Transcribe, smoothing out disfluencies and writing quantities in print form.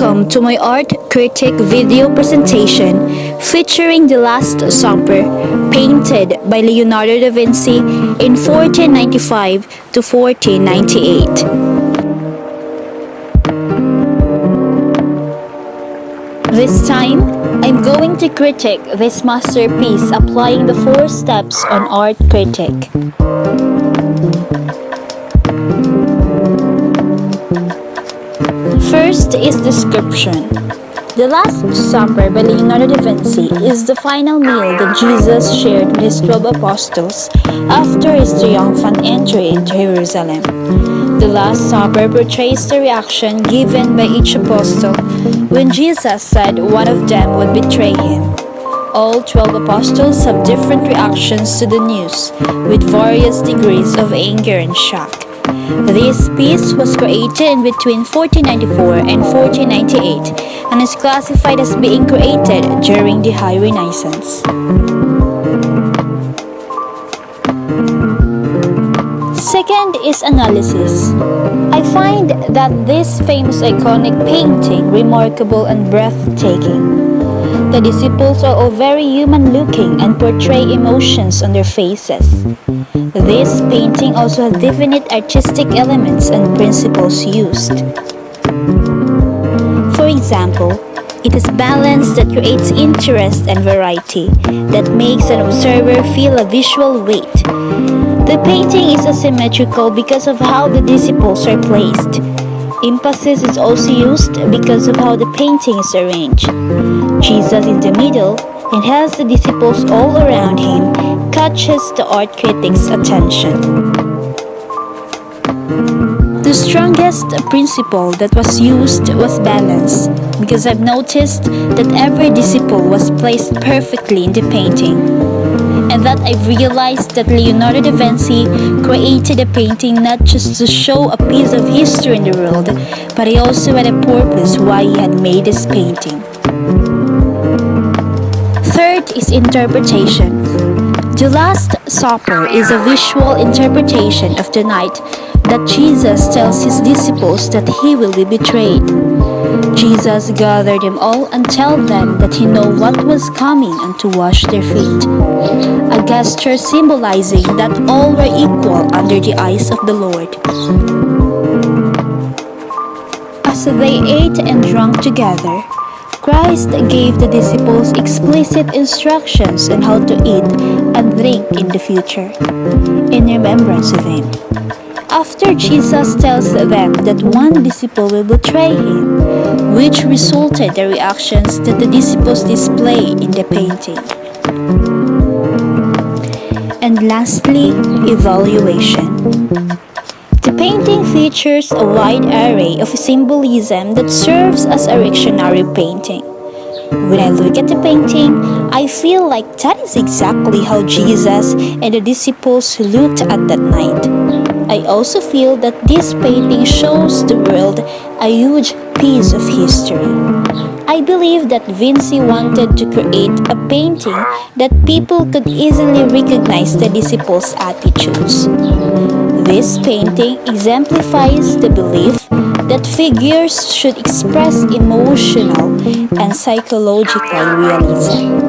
Welcome to my art critic video presentation featuring The Last Supper, painted by Leonardo da Vinci in 1495 to 1498. This time, I'm going to critique this masterpiece applying the 4 steps on art critic. First is description. The Last Supper by Leonardo da Vinci is the final meal that Jesus shared with his 12 apostles after his triumphant entry into Jerusalem. The Last Supper portrays the reaction given by each apostle when Jesus said one of them would betray him. All 12 apostles have different reactions to the news, with various degrees of anger and shock. This piece was created in between 1494 and 1498 and is classified as being created during the High Renaissance. Second is analysis. I find that this famous iconic painting remarkable and breathtaking. The disciples are all very human-looking and portray emotions on their faces. This painting also has definite artistic elements and principles used. For example, it has balance that creates interest and variety, that makes an observer feel a visual weight. The painting is asymmetrical because of how the disciples are placed. Emphasis is also used because of how the painting is arranged. Jesus in the middle and has the disciples all around him catches the art critic's attention. The strongest principle that was used was balance, because I've noticed that every disciple was placed perfectly in the painting, and that I've realized that Leonardo da Vinci created a painting not just to show a piece of history in the world, but he also had a purpose why he had made this painting. Third is interpretation. The Last Supper is a visual interpretation of the night that Jesus tells his disciples that he will be betrayed. Jesus gathered them all and told them that he knew what was coming and to wash their feet, a gesture symbolizing that all were equal under the eyes of the Lord. As they ate and drank together, Christ gave the disciples explicit instructions on how to eat and drink in the future, in remembrance of him. After Jesus tells them that one disciple will betray him, which resulted the reactions that the disciples display in the painting. And lastly, evaluation. The painting features a wide array of symbolism that serves as a lectionary painting. When I look at the painting, I feel like that is exactly how Jesus and the disciples looked at that night. I also feel that this painting shows the world a huge piece of history. I believe that Vinci wanted to create a painting that people could easily recognize the disciples' attitudes. This painting exemplifies the belief that figures should express emotional and psychological realism.